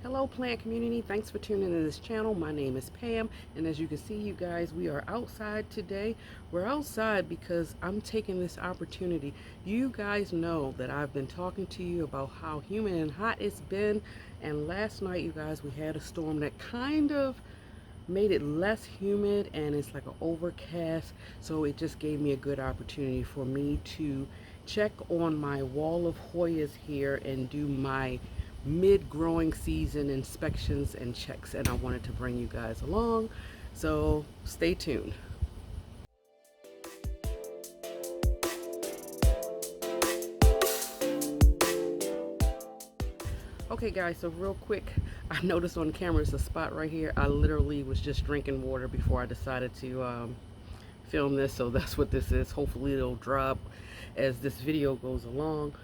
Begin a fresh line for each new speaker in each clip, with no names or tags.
Hello plant community, thanks for tuning in to this channel. My name is Pam, and as you can see, you guys, we are outside today. We're outside because I'm taking this opportunity. You guys know that I've been talking to you about how humid and hot it's been, and last night, you guys, we had a storm that kind of made it less humid, and it's like an overcast, so it just gave me a good opportunity for me to check on my wall of Hoyas here and do my mid-growing season inspections and checks, and I wanted to bring you guys along, so stay tuned. Okay guys, so real quick, I noticed on camera it's a spot right here. I literally was just drinking water before I decided to film this, so that's what this is. Hopefully it'll drop as this video goes along.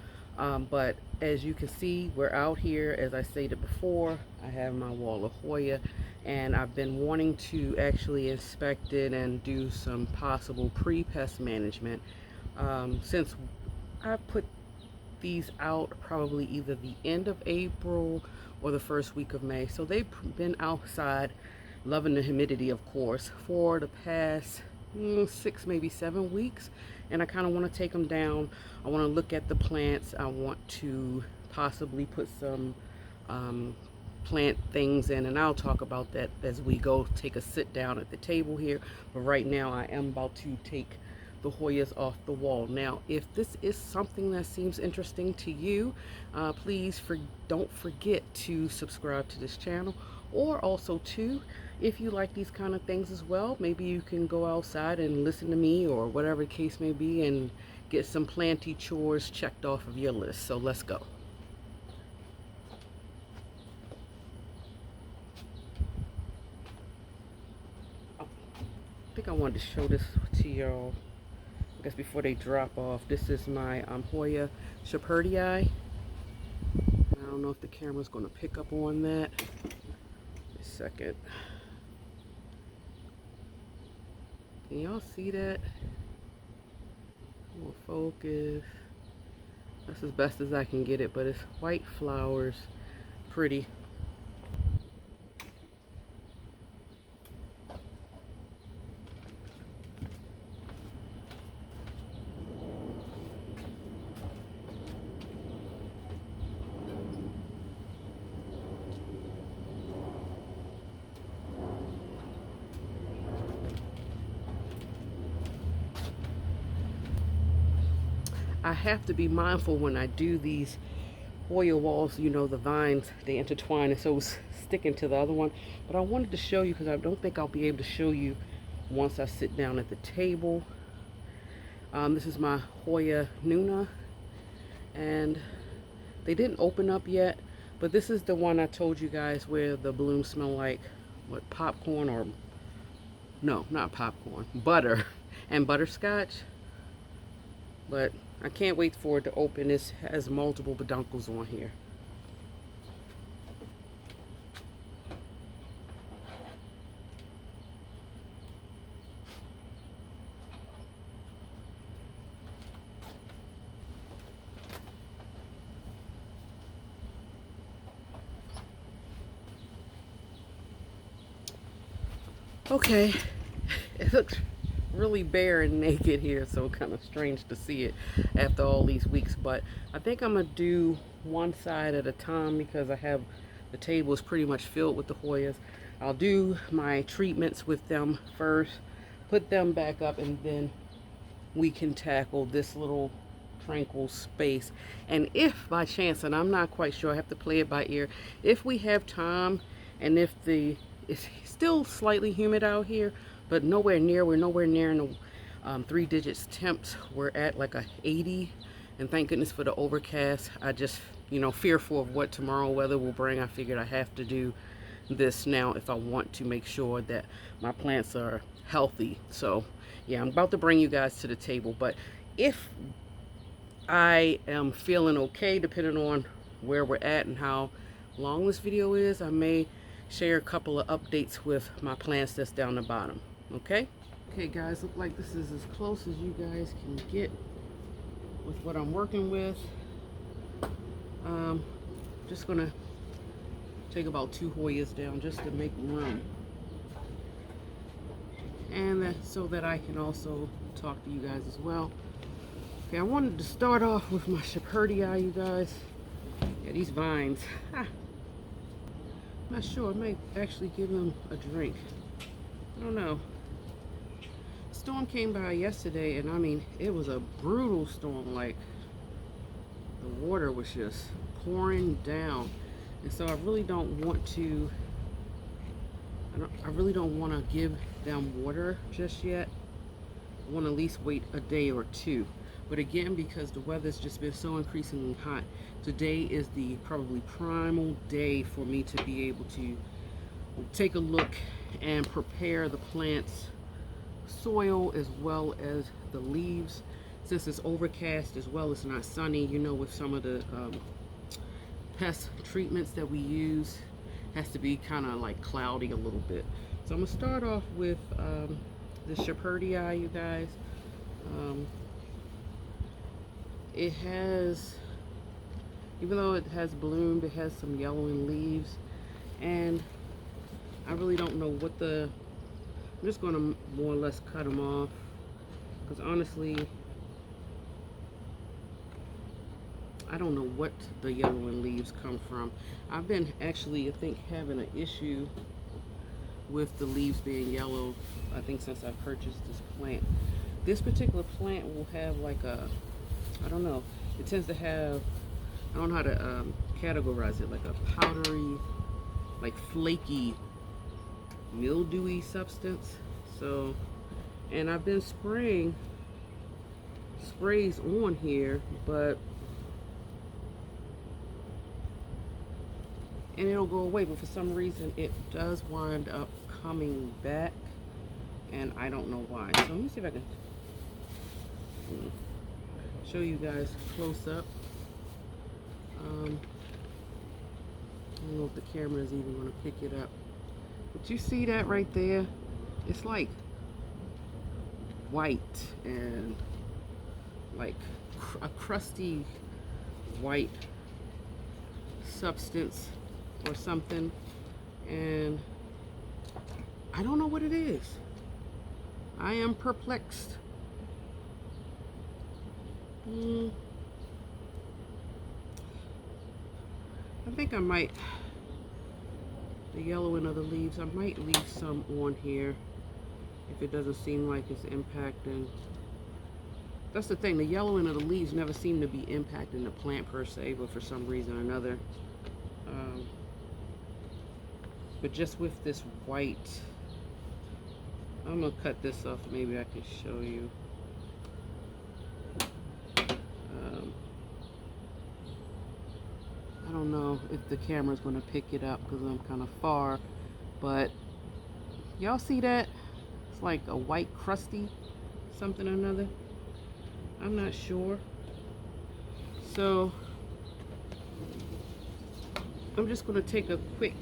But as you can see, we're out here. As I stated before, I have my wall of Hoya, and I've been wanting to actually inspect it and do some possible pre-pest management. Since I put these out probably either the end of April or the first week of May, so they've been outside loving the humidity, of course, for the past 6 maybe 7 weeks, and I kind of want to take them down. I want to look at the plants. I want to possibly put some plant things in, and I'll talk about that as we go take a sit down at the table here. But right now I am about to take the Hoyas off the wall. Now, if this is something that seems interesting to you, please don't forget to subscribe to this channel, or also too, if you like these kind of things as well, maybe you can go outside and listen to me or whatever the case may be and get some planty chores checked off of your list. So let's go. I think I wanted to show this to y'all, I guess, before they drop off. This is my Hoya Shepherdii. I don't know if the camera's going to pick up on that. A second. Can y'all see that? More focus. That's as best as I can get it, but it's white flowers. Pretty. I have to be mindful when I do these Hoya walls, you know, the vines, they intertwine, and so it's sticking to the other one. But I wanted to show you because I don't think I'll be able to show you once I sit down at the table. This is my Hoya Nuna, and they didn't open up yet, but this is the one I told you guys where the blooms smell like, what, popcorn, or no, not popcorn, butter and butterscotch. But I can't wait for it to open. This has multiple peduncles on here. Okay, it looks really bare and naked here, so kind of strange to see it after all these weeks. But I think I'm gonna do one side at a time because I have the table is pretty much filled with the Hoyas. I'll do my treatments with them first, put them back up, and then we can tackle this little tranquil space. And if by chance, and I'm not quite sure, I have to play it by ear, if we have time and if it's still slightly humid out here, but we're nowhere near in the 3 digits temps. We're at like a 80, and thank goodness for the overcast. I just, you know, fearful of what tomorrow weather will bring. I figured I have to do this now if I want to make sure that my plants are healthy. So yeah, I'm about to bring you guys to the table, but if I am feeling okay, depending on where we're at and how long this video is, I may share a couple of updates with my plants that's down the bottom. Okay guys, look like this is as close as you guys can get with what I'm working with. Just gonna Take about 2 Hoyas down just to make room. And so that I can also talk to you guys as well. Okay, I wanted to start off with my Shepherdii, you guys. Yeah, these vines. I'm not sure. I might actually give them a drink. I don't know. Storm came by yesterday, and I mean, it was a brutal storm. Like, the water was just pouring down. And so I really don't want to, I really don't want to give them water just yet. I want to at least wait a day or two. But again, because the weather's just been so increasingly hot, today is the probably primal day for me to be able to take a look and prepare the plant's soil as well as the leaves. Since it's overcast as well as not sunny, you know, with some of the pest treatments that we use, has to be kind of like cloudy a little bit. So I'm gonna start off with the Shepherdii, you guys. It has, even though it has bloomed, it has some yellowing leaves, and I really don't know what I'm just going to more or less cut them off, because honestly, I don't know what the yellowing leaves come from. I've been actually, I think, having an issue with the leaves being yellow, I think, since I purchased this plant. This particular plant will have like a, I don't know, it tends to have, I don't know how to categorize it, like a powdery, like flaky, mildewy substance. So, and I've been spraying sprays on here, but, and it'll go away, but for some reason it does wind up coming back, and I don't know why. So let me see if I can show you guys close up. I don't know if the camera is even going to pick it up, but you see that right there? It's like white and like a crusty white substance or something, and I don't know what it is. I am perplexed. I think I might, the yellowing of the leaves, I might leave some on here if it doesn't seem like it's impacting. That's the thing, the yellowing of the leaves never seem to be impacting the plant per se, but for some reason or another. But just with this white, I'm gonna cut this off, maybe I can show you. I don't know if the camera's going to pick it up because I'm kind of far, but y'all see that? It's like a white crusty something or another. I'm not sure. So I'm just going to take a quick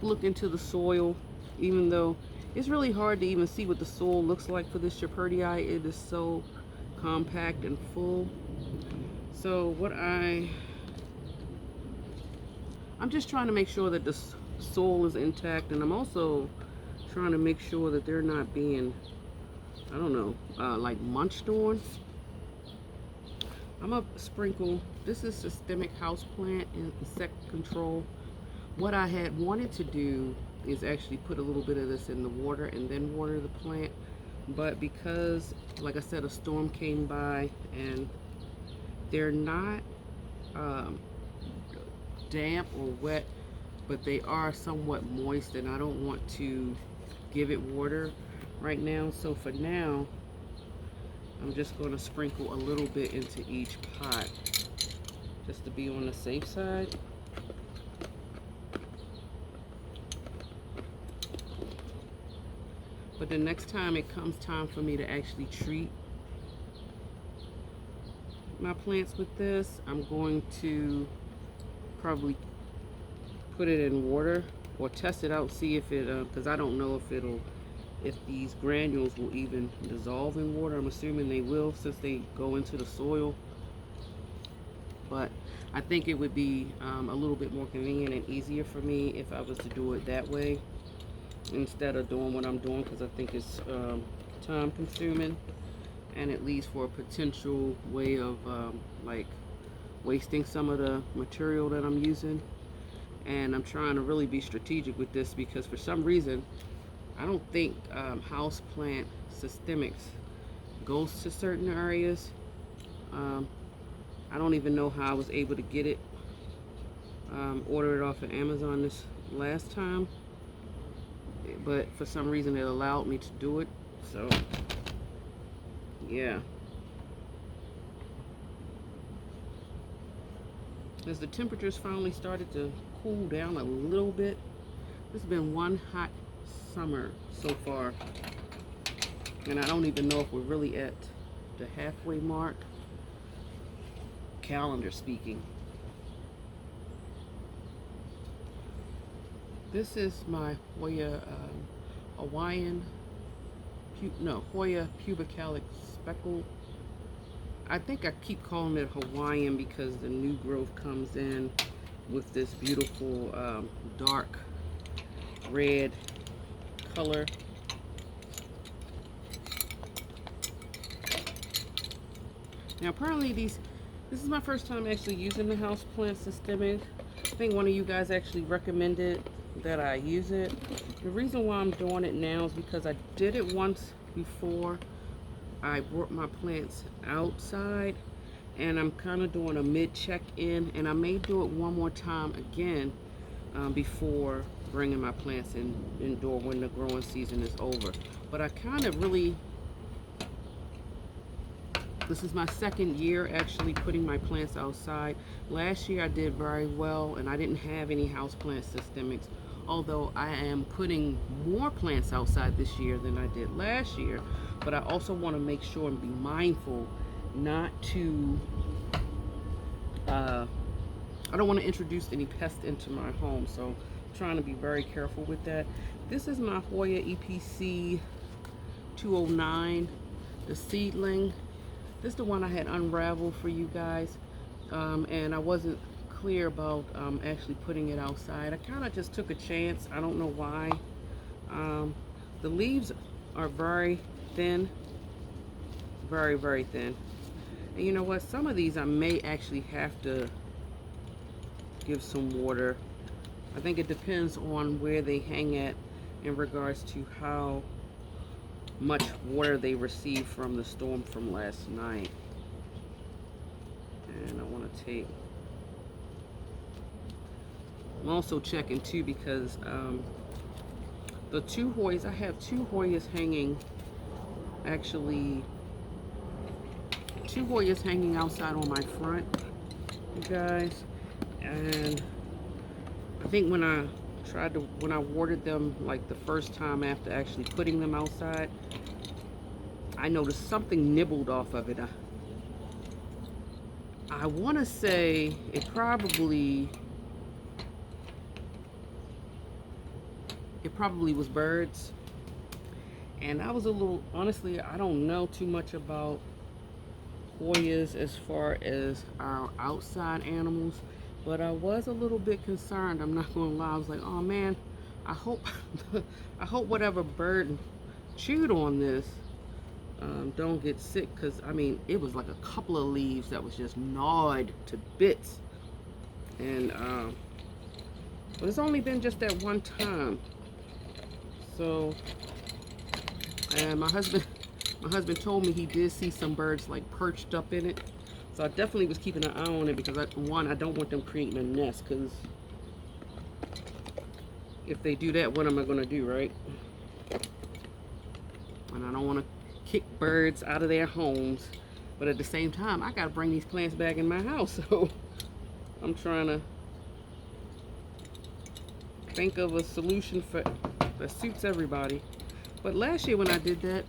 look into the soil, even though it's really hard to even see what the soil looks like for this Shepherdii. It is so compact and full. So what I'm just trying to make sure that the soil is intact, and I'm also trying to make sure that they're not being, I don't know, like munched on. I'm gonna sprinkle, this is systemic houseplant and insect control. What I had wanted to do is actually put a little bit of this in the water and then water the plant. But because, like I said, a storm came by and they're not damp or wet, but they are somewhat moist, and I don't want to give it water right now. So for now, I'm just going to sprinkle a little bit into each pot just to be on the safe side. But the next time it comes time for me to actually treat my plants with this, I'm going to probably put it in water or test it out, see if it, because I don't know if these granules will even dissolve in water. I'm assuming they will since they go into the soil. But I think it would be a little bit more convenient and easier for me if I was to do it that way instead of doing what I'm doing, because I think it's time consuming, and it leads for a potential way of like wasting some of the material that I'm using. And I'm trying to really be strategic with this because for some reason I don't think house plant systemics goes to certain areas. um, I don't even know how I was able to get it ordered off of Amazon this last time, but for some reason it allowed me to do it. So yeah, as the temperatures finally started to cool down a little bit. It's been one hot summer so far, and I don't even know if we're really at the halfway mark, calendar speaking. This is my Hoya Hoya pubicalic speckle. I think I keep calling it Hawaiian because the new growth comes in with this beautiful dark red color. Now apparently this is my first time actually using the houseplant systemic. I think one of you guys actually recommended that I use it. The reason why I'm doing it now is because I did it once before I brought my plants outside, and I'm kind of doing a mid check-in, and I may do it one more time again before bringing my plants indoor when the growing season is over. But I kind of really, this is my second year actually putting my plants outside. Last year I did very well and I didn't have any houseplant systemics, although I am putting more plants outside this year than I did last year. But I also want to make sure and be mindful not to I don't want to introduce any pests into my home, so I'm trying to be very careful with that. This is my Hoya EPC 209, the seedling. This is the one I had unraveled for you guys, and I wasn't clear about actually putting it outside. I kind of just took a chance. I don't know why. The leaves are very thin, very, very thin. And you know what? Some of these I may actually have to give some water. I think it depends on where they hang at in regards to how much water they received from the storm from last night. And I want to take, I'm also checking too because the two Hoyas, I have two Hoyas hanging, actually two Hoyas hanging outside on my front, you guys. And I think when I watered them like the first time after actually putting them outside, I noticed something nibbled off of it. I want to say it probably was birds. And I was a little, honestly, I don't know too much about Hoyas as far as our outside animals, but I was a little bit concerned. I'm not gonna lie. I was like, oh man, I hope I hope whatever bird chewed on this don't get sick, because I mean it was like a couple of leaves that was just gnawed to bits. And but it's only been just that one time. So, and my husband told me he did see some birds like perched up in it. So I definitely was keeping an eye on it because I don't want them creating a nest, because if they do that, what am I going to do, right? And I don't want to kick birds out of their homes, but at the same time, I got to bring these plants back in my house. So I'm trying to think of a solution that suits everybody. But last year when I did that,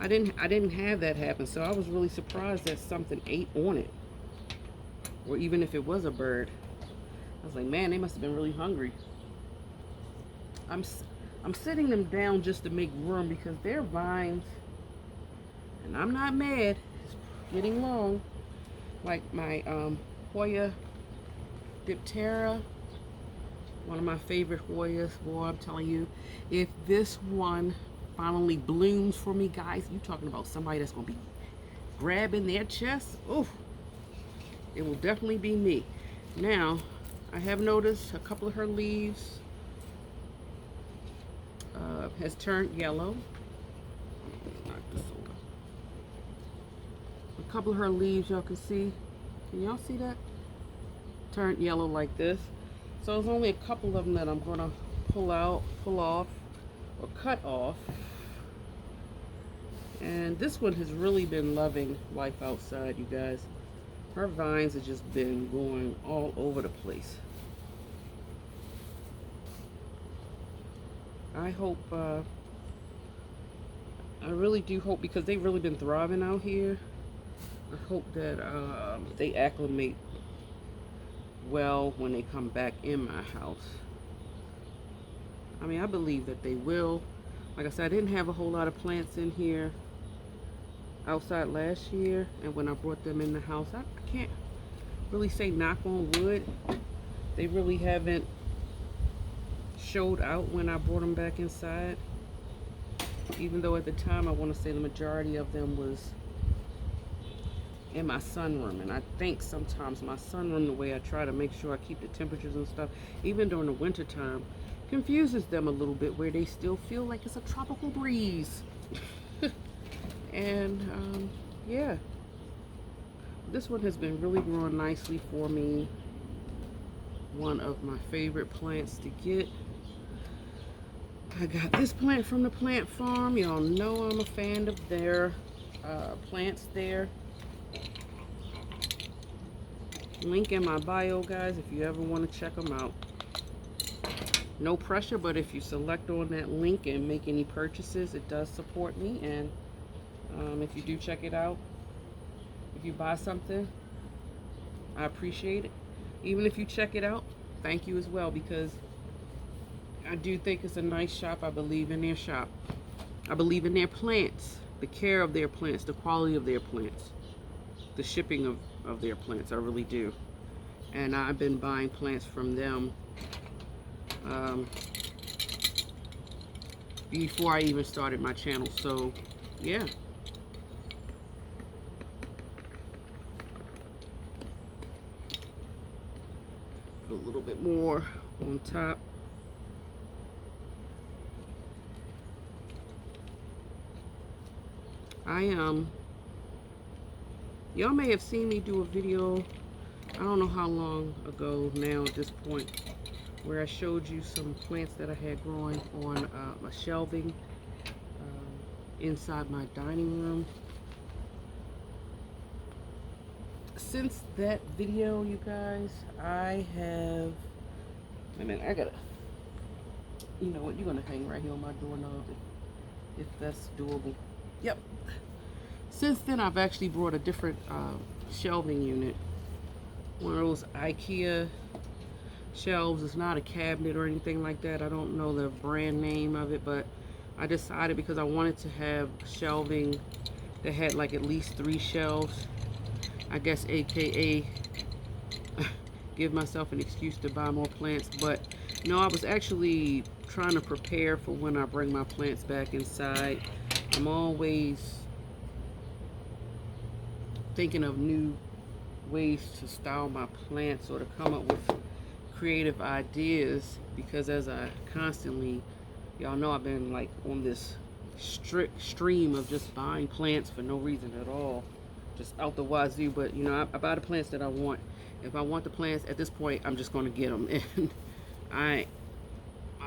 I didn't have that happen, so I was really surprised that something ate on it, or even if it was a bird. I was like, man, they must have been really hungry. I'm sitting them down just to make room because they're vines, and I'm not mad. It's getting long. Like my Hoya Diptera, one of my favorite Hoyas. Boy, I'm telling you, if this one finally blooms for me, guys, you talking about somebody that's gonna be grabbing their chest. Oh, it will definitely be me. Now, I have noticed a couple of her leaves has turned yellow. Knock this over. A couple of her leaves, y'all can see. Can y'all see that? Turned yellow like this. So there's only a couple of them that I'm gonna pull off, or cut off. And this one has really been loving life outside, you guys. Her vines have just been going all over the place. I hope, I really do hope, because they've really been thriving out here. I hope that they acclimate well when they come back in my house. I mean, I believe that they will. Like I said, I didn't have a whole lot of plants in here outside last year, and when I brought them in the house, I can't really say knock on wood, they really haven't showed out when I brought them back inside, even though at the time I want to say the majority of them was in my sunroom. And I think sometimes my sunroom, the way I try to make sure I keep the temperatures and stuff, even during the winter time, confuses them a little bit, where they still feel like it's a tropical breeze. And yeah, this one has been really growing nicely for me. One of my favorite plants to get. I got this plant from the plant farm. Y'all know I'm a fan of their plants there. Link in my bio, guys, if you ever want to check them out. No pressure, but if you select on that link and make any purchases, it does support me. And if you do check it out, if you buy something, I appreciate it. Even if you check it out, thank you as well, because I do think it's a nice shop. I believe in their shop. I believe in their plants, the care of their plants, the quality of their plants, the shipping of their plants. I really do. And I've been buying plants from them before I even started my channel. So yeah. A little bit more on top. Y'all may have seen me do a video, I don't know how long ago now at this point, where I showed you some plants that I had growing on my shelving inside my dining room. Since that video, you guys, I have, I mean, I gotta, you know what, you're gonna hang right here on my doorknob if that's doable. Yep. Since then, I've actually brought a different shelving unit. One of those IKEA shelves. It's not a cabinet or anything like that. I don't know the brand name of it, but I decided, because I wanted to have shelving that had like at least 3 shelves. I guess AKA give myself an excuse to buy more plants. But no, I was actually trying to prepare for when I bring my plants back inside. I'm always thinking of new ways to style my plants or to come up with creative ideas, because as I constantly, y'all know, I've been like on this strict stream of just buying plants for no reason at all, just out the wazoo. But you know, I buy the plants that I want. If I want the plants at this point, I'm just going to get them, and I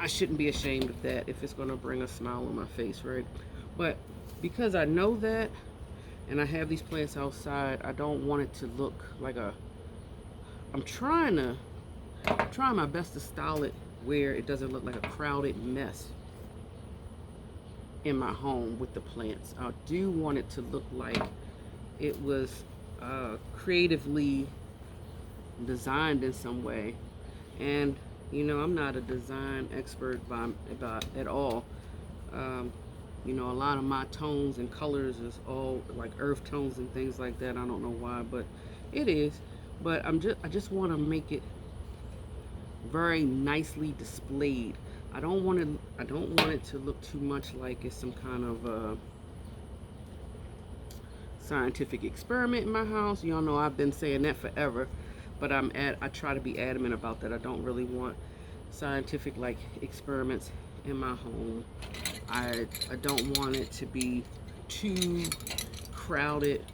shouldn't be ashamed of that if it's going to bring a smile on my face, right? But because I know that, and I have these plants outside, I don't want it to look like I'm trying my best to style it where it doesn't look like a crowded mess in my home with the plants. I do want it to look like it was creatively designed in some way. And you know, I'm not a design expert at all. You know, a lot of my tones and colors is all like earth tones and things like that. I don't know why, but it is. but I just want to make it very nicely displayed. I don't want it to look too much like it's some kind of scientific experiment in my house. Y'all know I've been saying that forever, but I try to be adamant about that. I don't really want scientific like experiments in my home. I don't want it to be too crowded.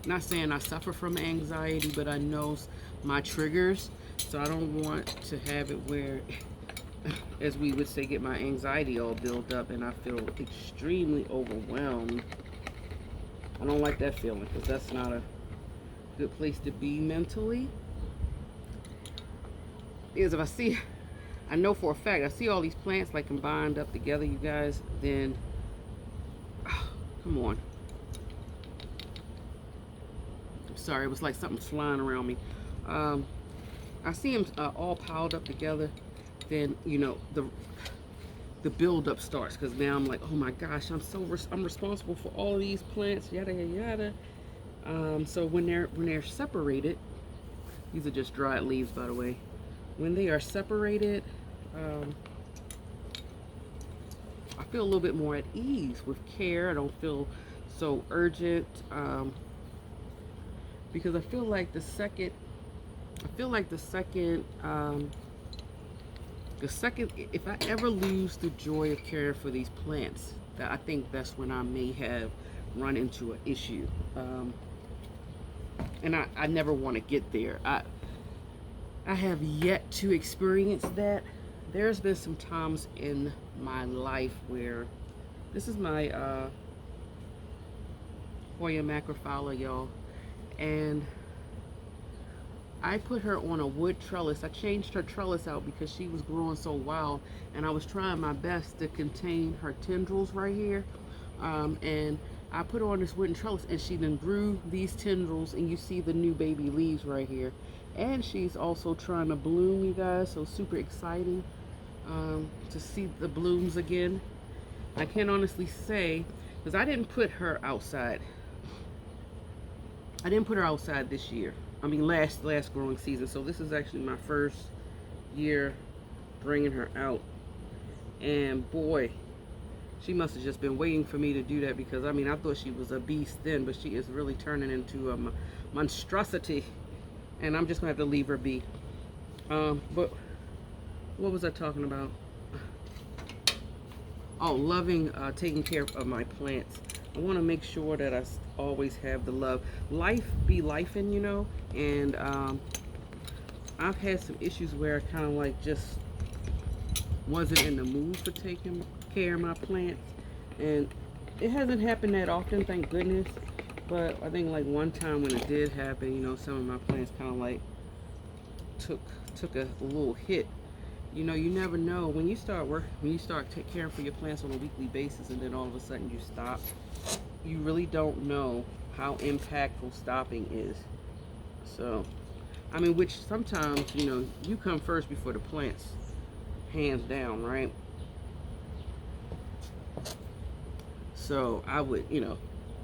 Not saying I suffer from anxiety, but I know my triggers, so I don't want to have it where, as we would say, get my anxiety all built up and I feel extremely overwhelmed. I don't like that feeling because that's not a good place to be mentally. Because if I know for a fact, I see all these plants like combined up together, you guys, then, oh, come on. Sorry, it was like something flying around me. I see them all piled up together, then you know the build up starts, because now I'm like, oh my gosh, I'm responsible for all of these plants, yada yada yada. So when they're separated, these are just dried leaves, by the way. When they are separated, I feel a little bit more at ease with care. I don't feel so urgent. Because I feel like the second, if I ever lose the joy of caring for these plants, that I think that's when I may have run into an issue. And I never want to get there. I have yet to experience that. There's been some times in my life where, this is my Hoya macrophylla, y'all. And I put her on a wood trellis. I changed her trellis out because she was growing so wild, and I was trying my best to contain her tendrils right here. And I put her on this wooden trellis, and she then grew these tendrils, and you see the new baby leaves right here. And she's also trying to bloom, you guys, so super exciting to see the blooms again. I can't honestly say, because I didn't put her outside. I didn't put her outside this year. I mean, last growing season. So this is actually my first year bringing her out. And boy, she must have just been waiting for me to do that, because I mean, I thought she was a beast then, but she is really turning into a monstrosity. And I'm just gonna have to leave her be. But what was I talking about? Oh, loving, taking care of my plants. I want to make sure that I always have the love. Life be lifing, you know. And I've had some issues where I kind of like just wasn't in the mood for taking care of my plants. And it hasn't happened that often, thank goodness. But I think like one time when it did happen, you know, some of my plants kind of like took a little hit. You know, you never know when you start taking care for your plants on a weekly basis, and then all of a sudden you stop. You really don't know how impactful stopping is. So, I mean, which sometimes, you know, you come first before the plants, hands down, right? So I would, you know,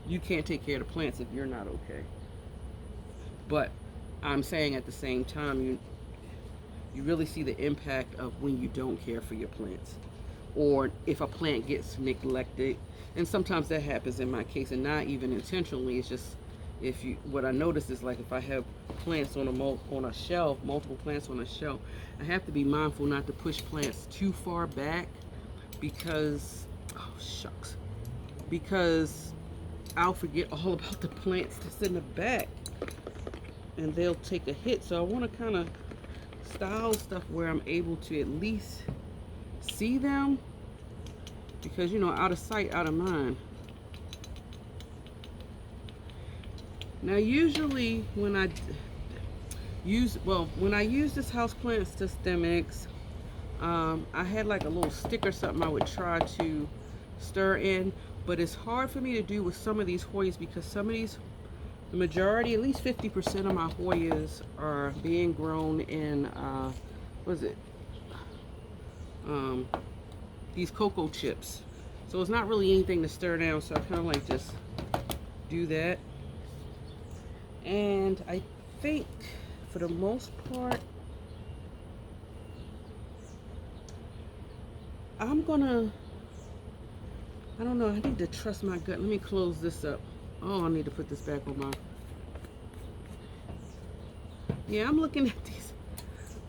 you can't take care of the plants if you're not okay. But I'm saying at the same time, you really see the impact of when you don't care for your plants, or if a plant gets neglected. And sometimes that happens in my case, and not even intentionally. It's just, what I notice is, like, if I have plants on a shelf, multiple plants on a shelf, I have to be mindful not to push plants too far back, because, oh shucks, because I'll forget all about the plants that's in the back, and they'll take a hit. So I want to kind of style stuff where I'm able to at least see them, because, you know, out of sight, out of mind. Now usually when I use this houseplant systemics, I had like a little stick or something I would try to stir in, but it's hard for me to do with some of these Hoyas, because some of these, the majority, at least 50% of my Hoyas are being grown in, what is it? These cocoa chips. So it's not really anything to stir down, so I kind of like just do that. And I think for the most part, I'm gonna, I don't know, I need to trust my gut. Let me close this up. Oh, I need to put this back on my, yeah, I'm looking at these,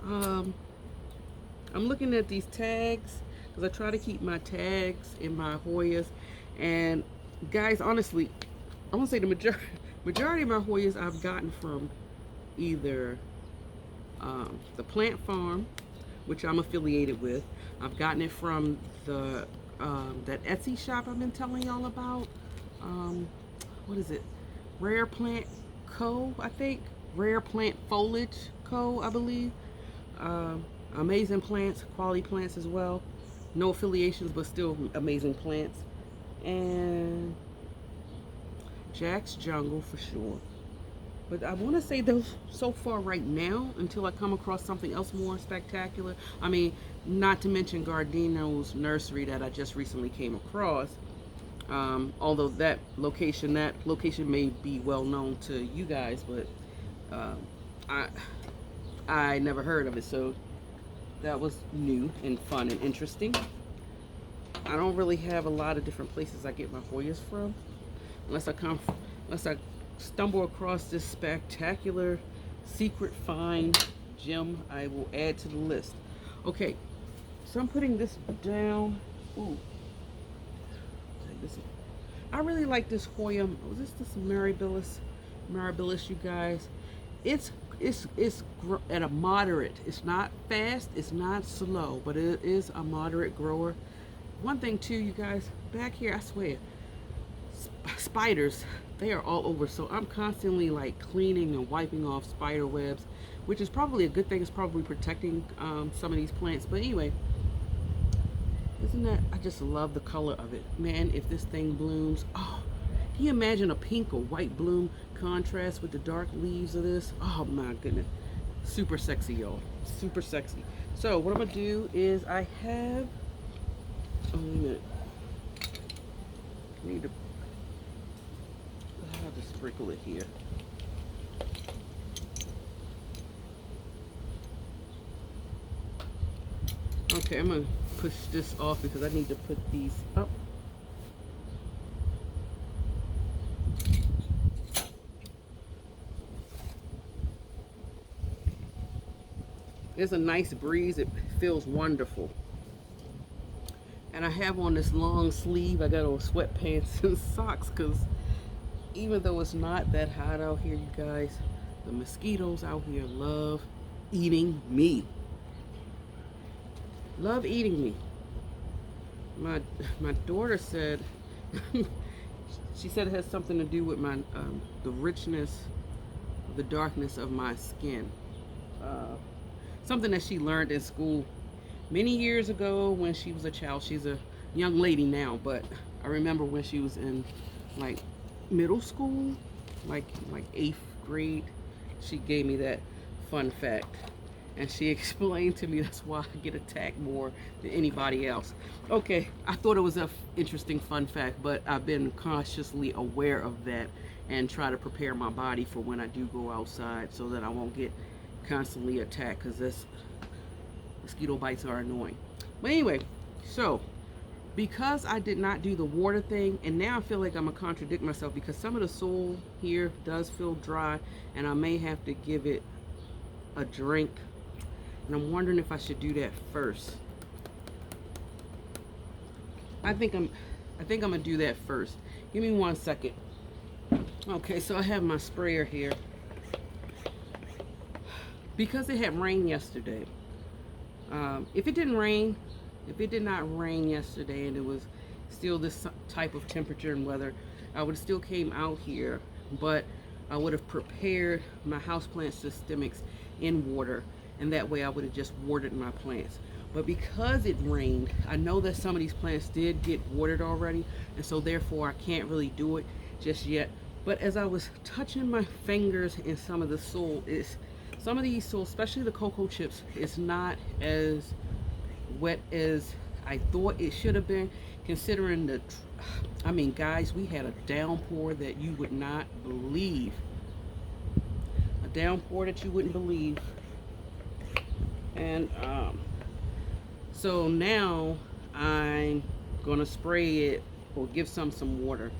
um, I'm looking at these tags because I try to keep my tags in my Hoyas. And guys, honestly, I want to say the majority of my Hoyas I've gotten from either the plant farm, which I'm affiliated with. I've gotten it from the that Etsy shop I've been telling y'all about. What is it? Rare Plant Co. I think Rare Plant Foliage Co. I believe. Amazing plants, quality plants as well. No affiliations, but still amazing plants. And Jack's Jungle for sure. But I want to say those so far right now until I come across something else more spectacular. I mean, not to mention Gardino's nursery that I just recently came across. Although that location may be well known to you guys, but I never heard of it, so that was new and fun and interesting. I don't really have a lot of different places I get my Hoyas from, unless I stumble across this spectacular secret find gem. I will add to the list. Okay, so I'm putting this down. Ooh, I really like this Hoya. Was this Mirabilis, you guys? It's at a moderate. It's not fast. It's not slow, but it is a moderate grower. One thing too, you guys, back here, I swear, spiders, they are all over. So I'm constantly like cleaning and wiping off spider webs, which is probably a good thing. It's probably protecting some of these plants. But anyway, isn't that, I just love the color of it. Man, if this thing blooms, oh, can you imagine a pink or white bloom contrast with the dark leaves of this? Oh my goodness. Super sexy, y'all. Super sexy. So what I'm going to do is I have, oh, wait a minute. I need to, I'll just sprinkle it here. Okay, I'm going to push this off because I need to put these up. There's a nice breeze. It feels wonderful. And I have on this long sleeve. I got on sweatpants and socks because even though it's not that hot out here, you guys, the mosquitoes out here love eating me. Love eating me. My daughter said, she said it has something to do with my the richness, the darkness of my skin. Something that she learned in school many years ago when she was a child. She's a young lady now, but I remember when she was in like middle school, like 8th grade, she gave me that fun fact. And she explained to me that's why I get attacked more than anybody else. Okay, I thought it was an interesting fun fact, but I've been consciously aware of that and try to prepare my body for when I do go outside so that I won't get constantly attacked, because this mosquito bites are annoying. But anyway, so because I did not do the water thing, and now I feel like I'm gonna contradict myself because some of the soil here does feel dry and I may have to give it a drink, and I'm wondering if I should do that first. I think I'm gonna do that first. Give me 1 second. Okay, so I have my sprayer here. Because it had rained yesterday, if it did not rain yesterday and it was still this type of temperature and weather, I would have still came out here, but I would have prepared my houseplant systemics in water, and that way I would have just watered my plants. But because it rained, I know that some of these plants did get watered already, and so therefore I can't really do it just yet. But as I was touching my fingers in some of the soil, some of these soil, especially the cocoa chips, is not as wet as I thought it should have been, considering I mean, guys, we had a downpour that you would not believe. downpour that you wouldn't believe. And so now I'm gonna spray it or give some water.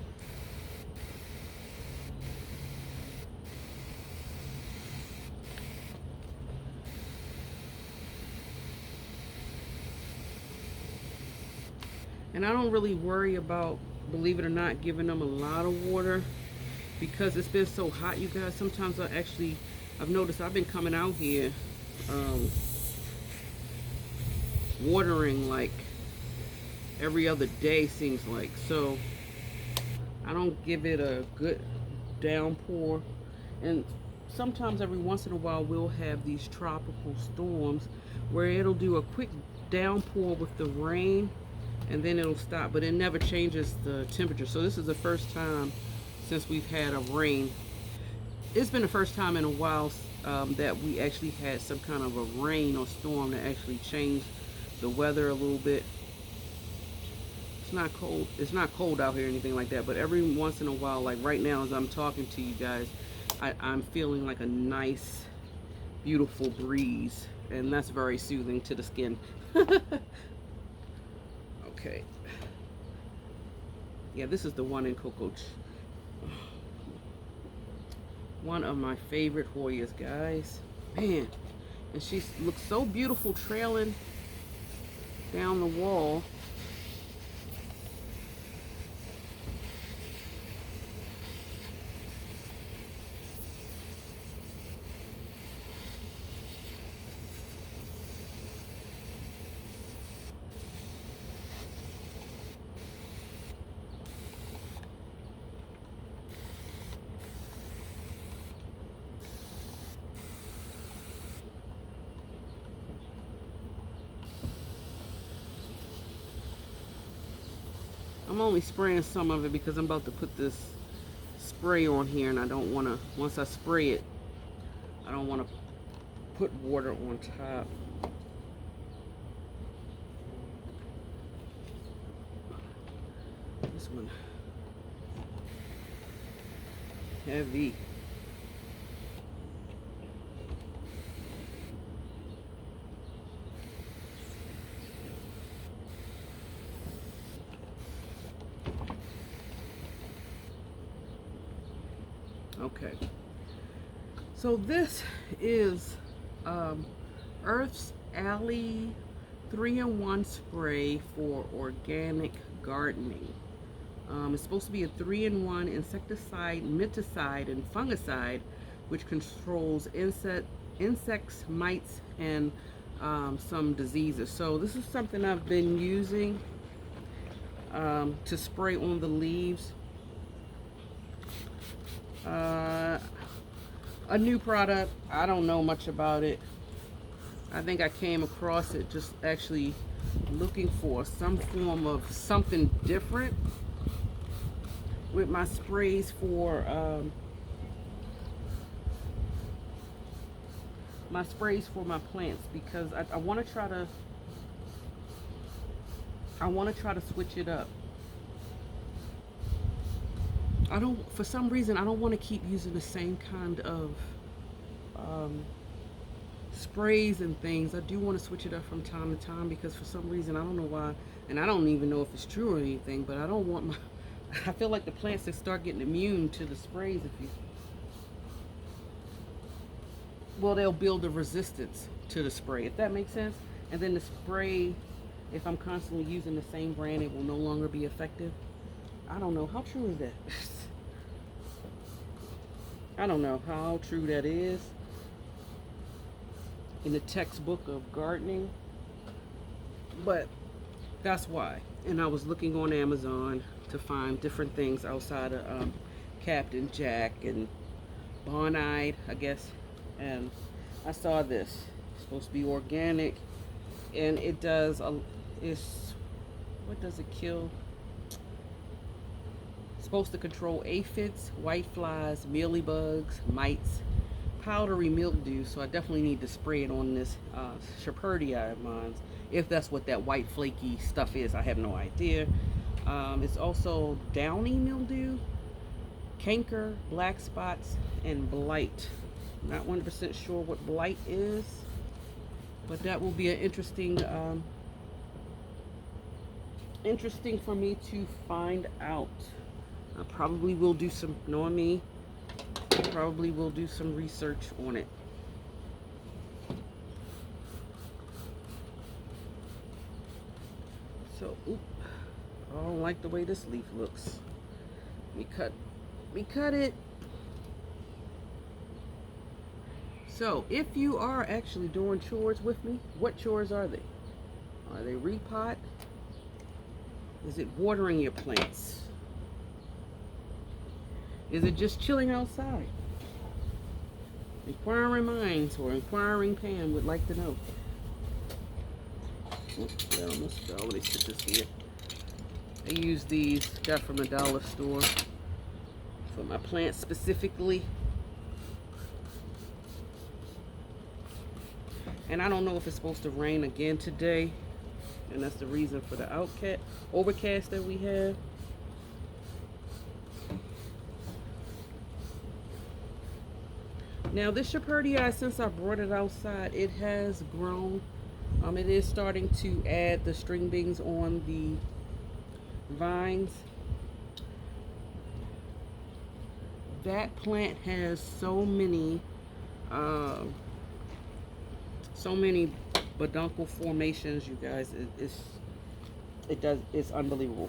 And I don't really worry about, believe it or not, giving them a lot of water because it's been so hot, you guys. Sometimes I've noticed I've been coming out here watering like every other day, seems like. So I don't give it a good downpour. And sometimes every once in a while we'll have these tropical storms where it'll do a quick downpour with the rain and then it'll stop, but it never changes the temperature. So this is the first time since we've had a rain. It's been the first time in a while that we actually had some kind of a rain or storm that actually changed the weather a little bit. It's not cold. It's not cold out here or anything like that, but every once in a while, like right now as I'm talking to you guys, I'm feeling like a nice, beautiful breeze, and that's very soothing to the skin. Okay. Yeah, this is the one in Cocoa. One of my favorite Hoyas, guys. Man, and she looks so beautiful trailing down the wall. I'm only spraying some of it because I'm about to put this spray on here, and I don't want to, once I spray it, I don't want to put water on top. This one, heavy. Okay, so this is Earth's Alley 3-in-1 spray for organic gardening. It's supposed to be a 3-in-1 insecticide, miticide, and fungicide, which controls insects, mites, and some diseases. So this is something I've been using to spray on the leaves. A new product. I don't know much about it. I think I came across it just actually looking for some form of something different with my sprays for my plants, because I want to try to switch it up. For some reason, I don't want to keep using the same kind of sprays and things. I do want to switch it up from time to time because for some reason, I don't know why, and I don't even know if it's true or anything, but I don't want I feel like the plants that start getting immune to the sprays, they'll build a resistance to the spray, if that makes sense. And then the spray, if I'm constantly using the same brand, it will no longer be effective. I don't know. How true is that? I don't know how true that is in the textbook of gardening, but that's why. And I was looking on Amazon to find different things outside of Captain Jack and Bonide, I guess, and I saw this. It's supposed to be organic, and it does what does it kill? It's supposed to control aphids, whiteflies, mealybugs, mites, powdery mildew. So I definitely need to spray it on this Shepherdii of mine, if that's what that white flaky stuff is. I have no idea. It's also downy mildew, canker, black spots, and blight Not 100% sure what blight is, but that will be an interesting for me to find out. I probably will do some, knowing me, probably will do some research on it. So, oop, I don't like the way this leaf looks. We cut it. So, if you are actually doing chores with me, what chores are they? Are they repot? Is it watering your plants? Is it just chilling outside? Inquiring minds or inquiring Pam would like to know. Oops, that almost fell. Let me stick this here. I use these, got from a dollar store for my plants specifically. And I don't know if it's supposed to rain again today, and that's the reason for the overcast that we have. Now this Shepherdii, since I brought it outside, it has grown. It is starting to add the string beans on the vines. That plant has so many peduncle formations, you guys. It's unbelievable.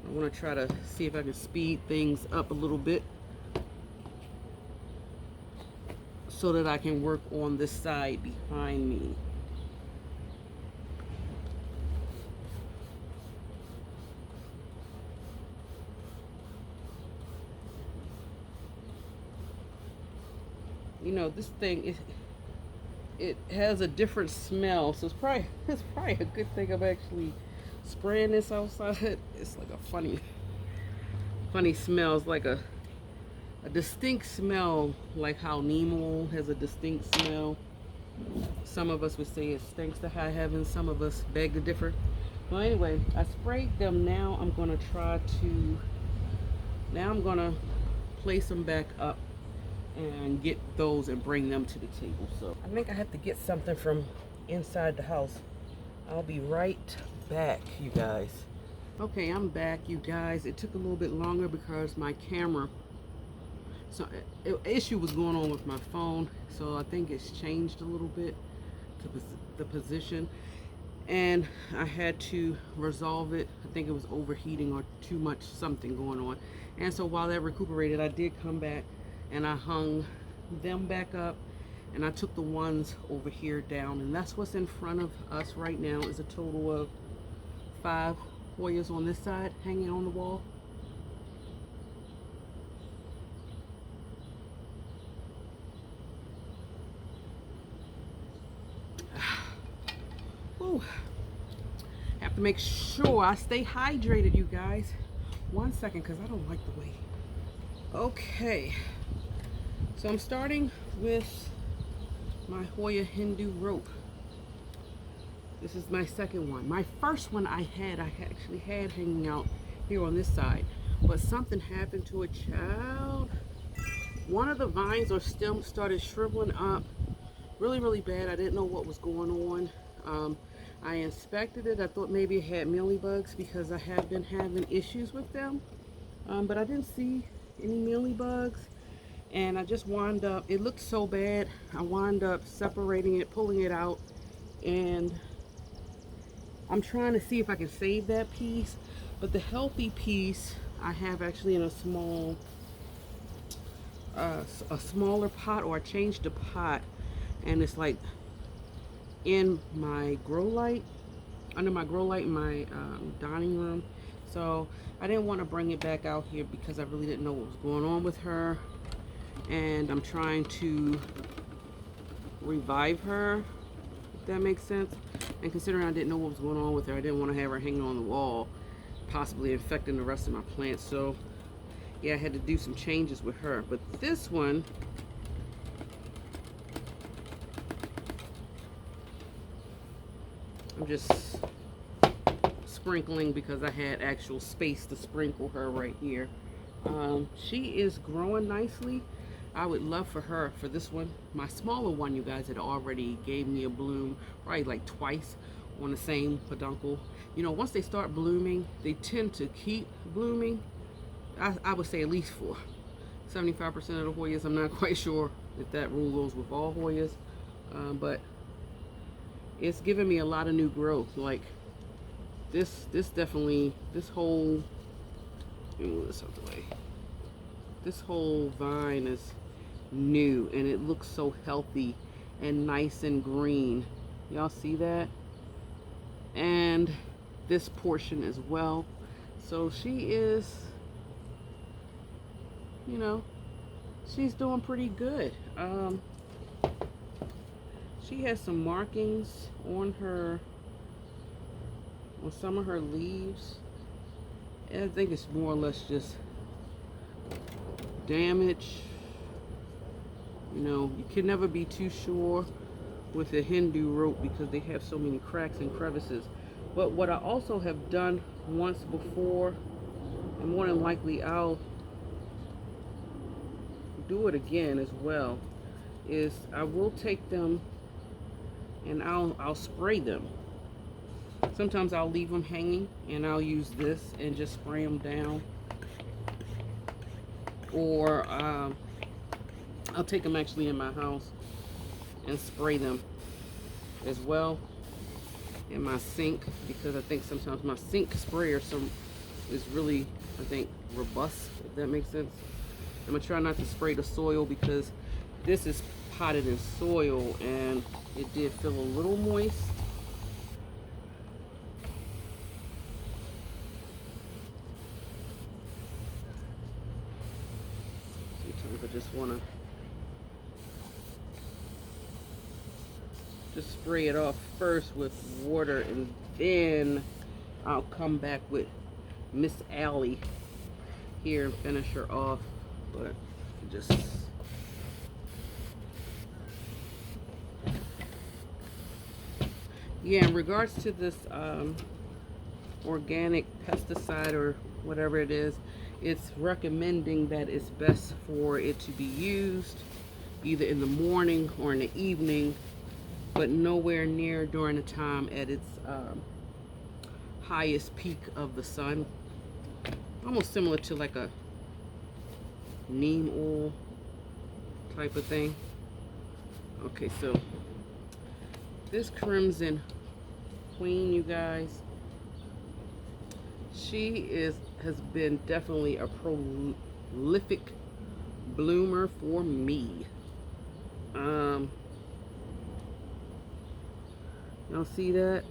I want to try to see if I can speed things up a little bit so that I can work on this side behind me. You know, this thing, it has a different smell, so it's probably a good thing I'm actually spraying this outside. It's like a funny smell. It's like a distinct smell, like how Nemo has a distinct smell. Some of us would say it stinks to high heaven. Some of us beg to differ. Well, anyway, I sprayed them. Now I'm gonna place them back up and get those and bring them to the table. So I think I have to get something from inside the house. I'll be right back, you guys. Okay, I'm back, you guys. It took a little bit longer because my camera, so an issue was going on with my phone, so I think it's changed a little bit to the position, and I had to resolve it. I think it was overheating or too much something going on, and so while that recuperated, I did come back and I hung them back up, and I took the ones over here down, and that's what's in front of us right now. Is a total of 5 Hoyas on this side hanging on the wall. Ooh. Have to make sure I stay hydrated, you guys. 1 second, because I don't like the way. Okay. So I'm starting with my Hoya Hindu rope. This is my second one. My first one I actually had hanging out here on this side, but something happened to a child. One of the vines or stems started shriveling up really bad. I didn't know what was going on. I inspected it. I thought maybe it had mealybugs because I have been having issues with them, but I didn't see any mealybugs. And I just wound up, it looked so bad, I wound up separating it, pulling it out, and I'm trying to see if I can save that piece. But the healthy piece I have actually in a smaller pot, or I changed the pot, and it's like in my grow light, under my grow light in my dining room. So I didn't want to bring it back out here because I really didn't know what was going on with her. And I'm trying to revive her, if that makes sense. And considering I didn't know what was going on with her, I didn't want to have her hanging on the wall, possibly infecting the rest of my plants. So yeah, I had to do some changes with her. But this one, I'm just sprinkling because I had actual space to sprinkle her right here. She is growing nicely. I would love for her, for this one, my smaller one, you guys had already gave me a bloom, probably like twice on the same peduncle. You know, once they start blooming, they tend to keep blooming. I would say at least for 75% of the Hoyas. I'm not quite sure if that rule goes with all Hoyas, but it's given me a lot of new growth. Like this definitely, this whole, let me move this out the way. This whole vine is new and it looks so healthy and nice and green. Y'all see that? And this portion as well. So she is, you know, she's doing pretty good. She has some markings on her, on some of her leaves. And I think it's more or less just damage. You know, you can never be too sure with a Hindu rope because they have so many cracks and crevices. But what I also have done once before, and more than likely I'll do it again as well, is I will take them and I'll spray them. Sometimes I'll leave them hanging and I'll use this and just spray them down. Or I'll take them actually in my house and spray them as well in my sink, because I think sometimes my sink sprayer is really, I think, robust, if that makes sense. I'm gonna try not to spray the soil because this is potted in soil and it did feel a little moist. Sometimes I just want to just spray it off first with water and then I'll come back with Miss Allie here and finish her off. But just yeah, in regards to this organic pesticide or whatever it is, it's recommending that it's best for it to be used either in the morning or in the evening, but nowhere near during the time at its highest peak of the sun. Almost similar to like a neem oil type of thing. Okay, so this Crimson Queen, you guys, she has been definitely a prolific bloomer for me. Y'all see that?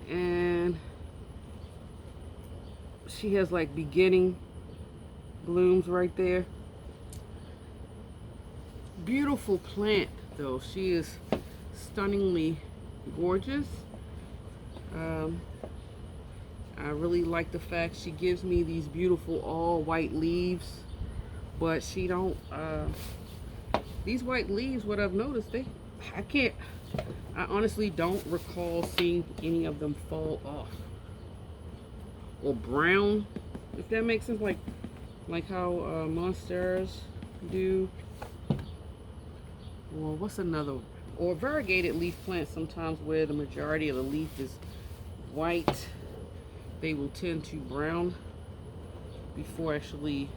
And she has like beginning blooms right there. Beautiful plant though. She is stunningly gorgeous. I really like the fact she gives me these beautiful all white leaves, but she don't, these white leaves, what I've noticed, I honestly don't recall seeing any of them fall off or brown, if that makes sense, like how monsteras do. Or what's another, or variegated leaf plants, sometimes where the majority of the leaf is white, they will tend to brown before actually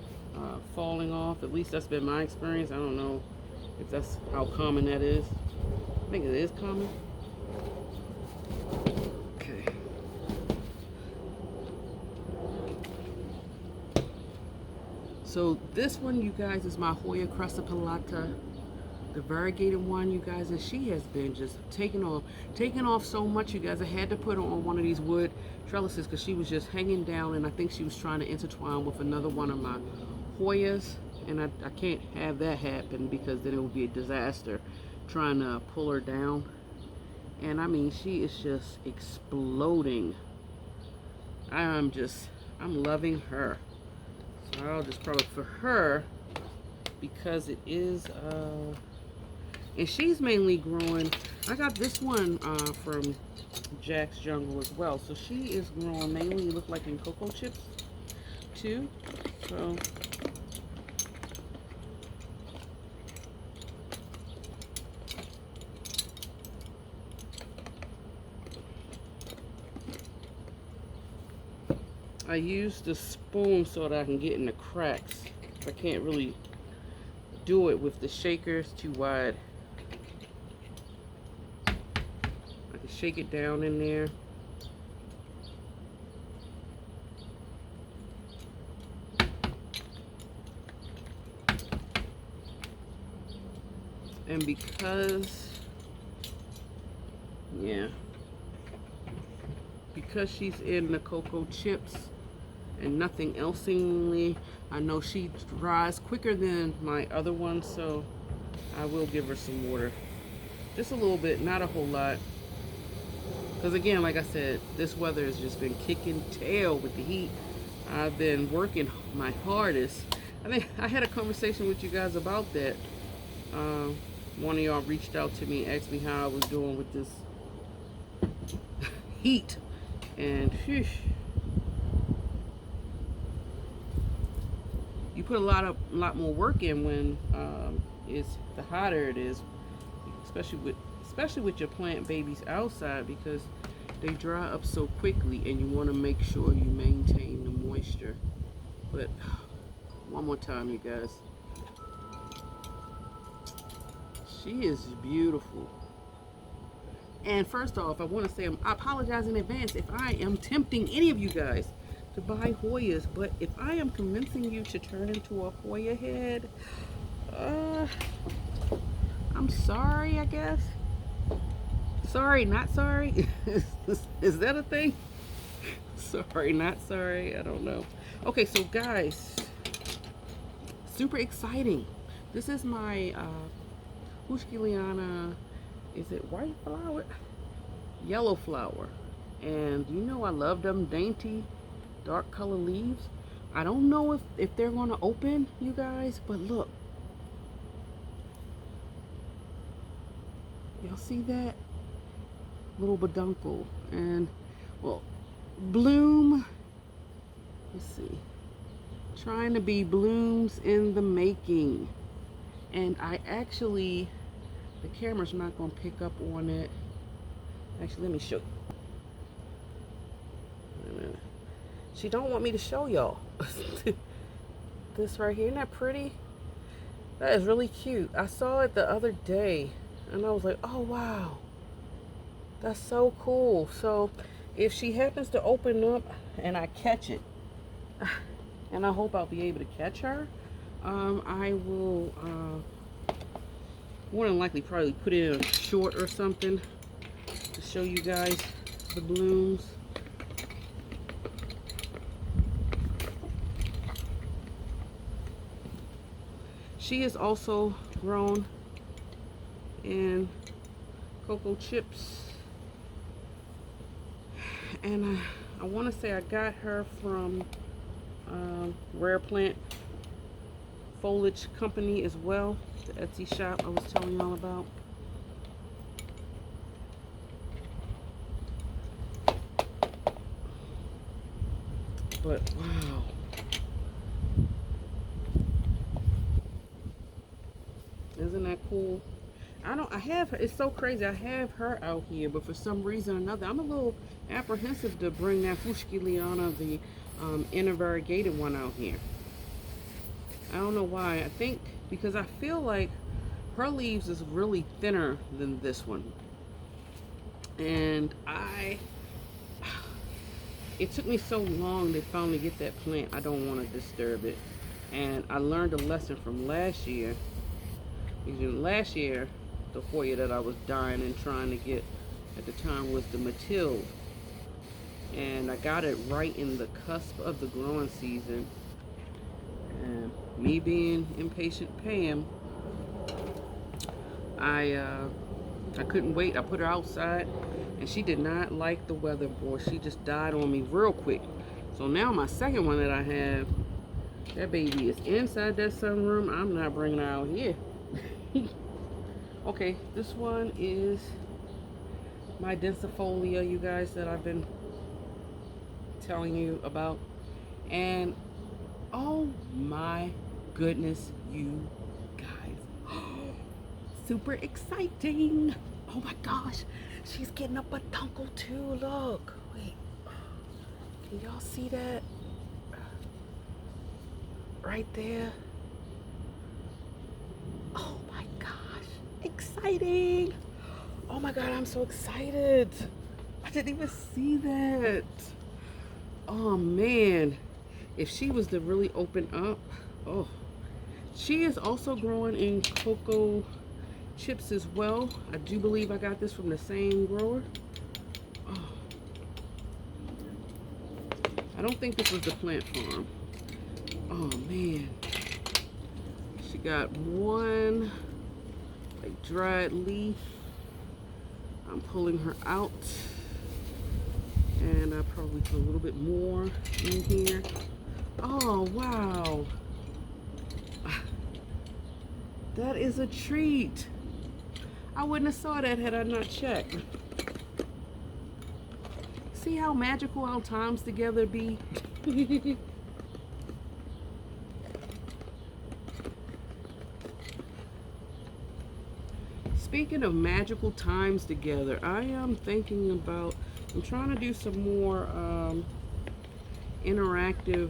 falling off. At least that's been my experience. I don't know if that's how common that is. I think it is common. Okay. So this one, you guys, is my Hoya crucipillata, the variegated one, you guys, and she has been just taking off so much, you guys. I had to put her on one of these wood trellises because she was just hanging down, and I think she was trying to intertwine with another one of my Hoyas, and I can't have that happen because then it would be a disaster trying to pull her down. And I mean, she is just exploding. I'm loving her. So I'll just probably for her, because it is and she's mainly growing. I got this one from Jack's Jungle as well. So she is growing mainly, look like in cocoa chips. too. So I use the spoon so that I can get in the cracks. I can't really do it with the shaker, it's too wide. I can shake it down in there. And because, yeah, because she's in the cocoa chips and nothing else seemingly, I know she dries quicker than my other one, so I will give her some water. Just a little bit, not a whole lot. Because again, like I said, this weather has just been kicking tail with the heat. I've been working my hardest. I think I had a conversation with you guys about that. One of y'all reached out to me, asked me how I was doing with this heat. And whew, you put a lot more work in when the hotter it is, especially with your plant babies outside, because they dry up so quickly and you want to make sure you maintain the moisture. But one more time, you guys. She is beautiful. And first off, I want to say I apologize in advance if I am tempting any of you guys to buy Hoyas, but if I am convincing you to turn into a Hoya head, I'm sorry, I guess. Sorry, not sorry. Is that a thing? Sorry, not sorry. I don't know. Okay, so guys, super exciting. This is my Hushkiliana, is it white flower? Yellow flower. And you know I love them dainty dark color leaves. I don't know if they're going to open, you guys, but look. Y'all see that? Little peduncle. And, well, bloom. Let's see. Trying to be blooms in the making. And I actually, the camera's not going to pick up on it. Actually, let me show you. Wait a minute. She don't want me to show y'all. This right here, isn't that pretty? That is really cute. I saw it the other day and I was like, oh wow, that's so cool. So if she happens to open up and I catch it, and I hope I'll be able to catch her, I will more than likely probably put it in a short or something to show you guys the blooms. She is also grown in cocoa chips, and I want to say I got her from Rare Plant Foliage Company as well, the Etsy shop I was telling y'all about. But wow, isn't that cool? It's so crazy. I have her out here, but for some reason or another, I'm a little apprehensive to bring that Fushkiliana, the inner variegated one, out here. I don't know why. I think because I feel like her leaves is really thinner than this one. And it took me so long to finally get that plant. I don't want to disturb it. And I learned a lesson from last year. Because last year, the Hoya that I was dying and trying to get at the time was the Matilde. And I got it right in the cusp of the growing season. And me being impatient Pam, I couldn't wait. I put her outside and she did not like the weather, boy. She just died on me real quick. So now my second one that I have, that baby is inside that sunroom. I'm not bringing her out here. Okay, this one is my densifolia, you guys, that I've been telling you about. And Oh my goodness, you guys. Super exciting. Oh my gosh. She's getting a peduncle too. Look. Wait. Can y'all see that? Right there. Oh my gosh. Exciting. Oh my god, I'm so excited. I didn't even see that. Oh man. If she was to really open up. Oh. She is also growing in cocoa chips as well. I do believe I got this from the same grower. Oh. I don't think this was the plant farm. Oh man. She got one like dried leaf. I'm pulling her out. And I probably put a little bit more in here. Oh wow. That is a treat. I wouldn't have saw that had I not checked. See how magical our times together be? Speaking of magical times together, I am thinking about, I'm trying to do some more interactive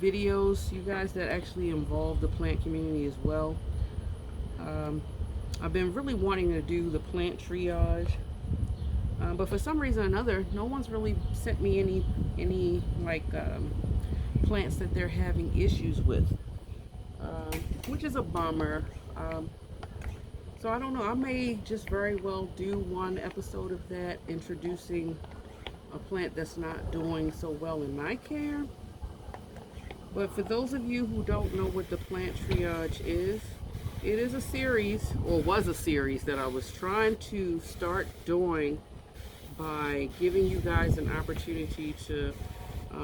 videos, you guys, that actually involve the plant community as well. I've been really wanting to do the plant triage, but for some reason or another, no one's really sent me any like plants that they're having issues with, which is a bummer. So I don't know, I may just very well do one episode of that, introducing a plant that's not doing so well in my care. But for those of you who don't know what the plant triage is, it is a series, or was a series, that I was trying to start doing by giving you guys an opportunity to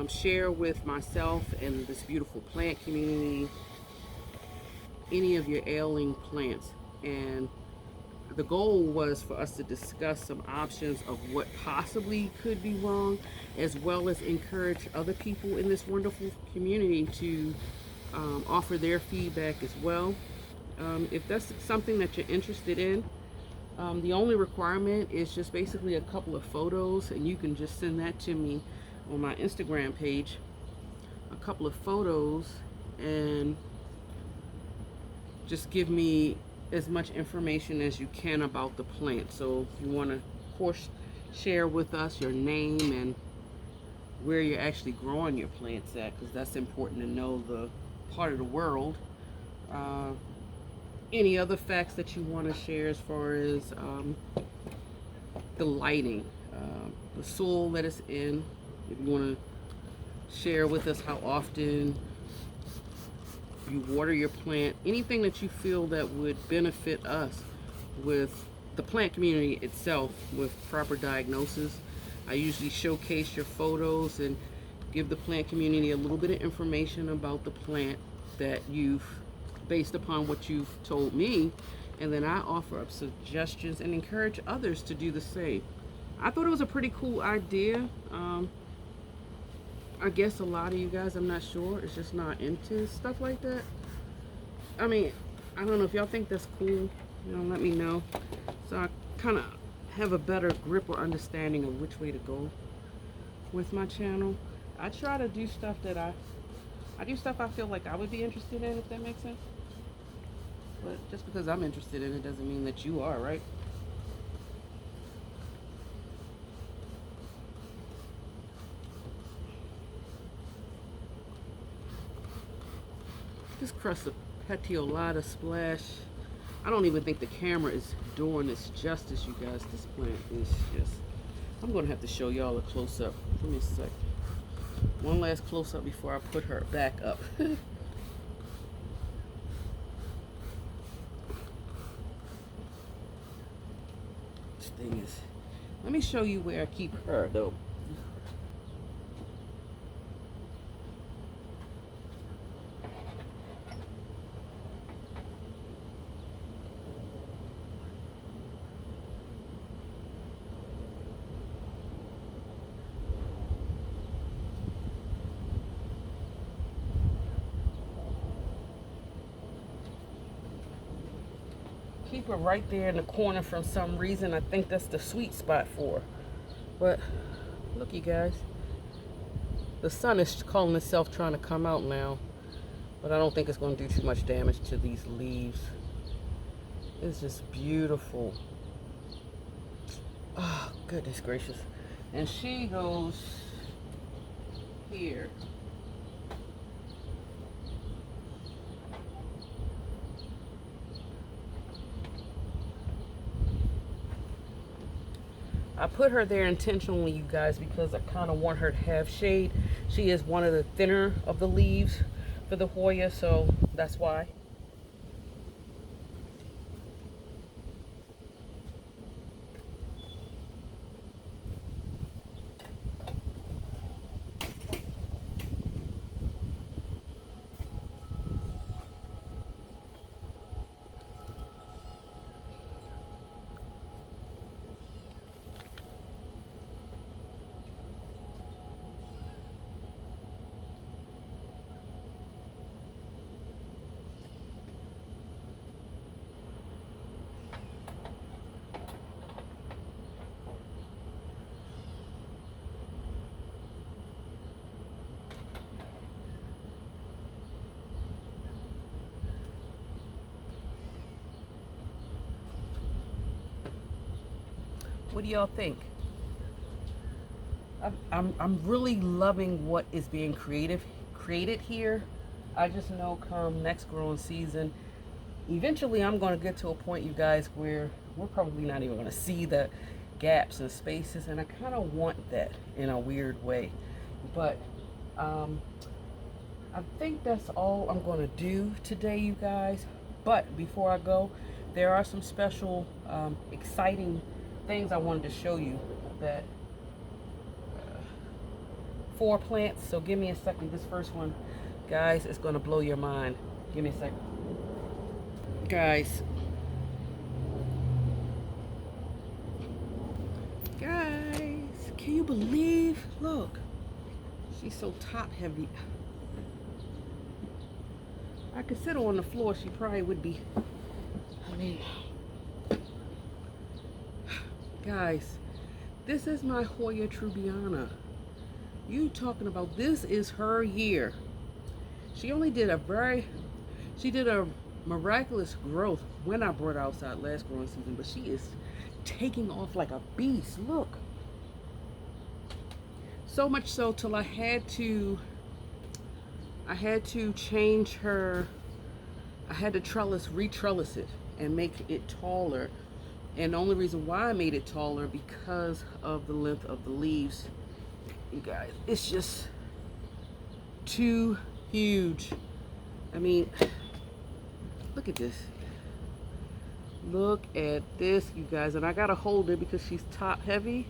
share with myself and this beautiful plant community any of your ailing plants. And the goal was for us to discuss some options of what possibly could be wrong, as well as encourage other people in this wonderful community to offer their feedback as well. If that's something that you're interested in, the only requirement is just basically a couple of photos, and you can just send that to me on my Instagram page. A couple of photos, and just give me as much information as you can about the plant. So if you want to, of course, share with us your name and where you're actually growing your plants at, because that's important to know, the part of the world. Any other facts that you want to share as far as the lighting, the soil that it's in. If you want to share with us how often you water your plant, anything that you feel that would benefit us with the plant community itself with proper diagnosis. I usually showcase your photos and give the plant community a little bit of information about the plant that you've, based upon what you've told me, and then I offer up suggestions and encourage others to do the same. I thought it was a pretty cool idea. I guess a lot of you guys, I'm not sure, it's just not into stuff like that. I mean, I don't know if y'all think that's cool, you know, let me know, so I kind of have a better grip or understanding of which way to go with my channel. I try to do stuff that I do stuff I feel like I would be interested in, if that makes sense. But just because I'm interested in it doesn't mean that you are, right? This Cressipetiolata splash, I don't even think the camera is doing this justice, you guys. This plant is just, I'm going to have to show y'all a close-up. Give me a sec. One last close-up before I put her back up. This thing is, let me show you where I keep her, though. keep her right there in the corner for some reason. I think that's the sweet spot for her. But look, you guys, the sun is calling itself trying to come out now, but I don't think it's going to do too much damage to these leaves. It's just beautiful. Oh, goodness gracious. And she goes here. I put her there intentionally, you guys, because I kind of want her to have shade. She is one of the thinner of the leaves for the Hoya, so that's why. What do y'all think? I'm really loving what is being created here. I just know come next growing season, eventually I'm going to get to a point, you guys, where we're probably not even going to see the gaps and spaces, and I kind of want that in a weird way. But I think that's all I'm going to do today, you guys. But before I go, there are some special exciting things I wanted to show you, that 4 plants. So give me a second. This first one, guys, is going to blow your mind. Give me a second, guys. Can you believe? Look, she's so top heavy. I could sit her on the floor. She probably would be. I mean, guys, this is my Hoya Trubiana. You talking about, this is her year. She only did she did a miraculous growth when I brought her outside last growing season, but she is taking off like a beast. Look. So much so till I had to change her. I had to retrellis it and make it taller. And the only reason why I made it taller, because of the length of the leaves, you guys. It's just too huge. I mean, look at this. Look at this, you guys. And I gotta hold her because she's top heavy.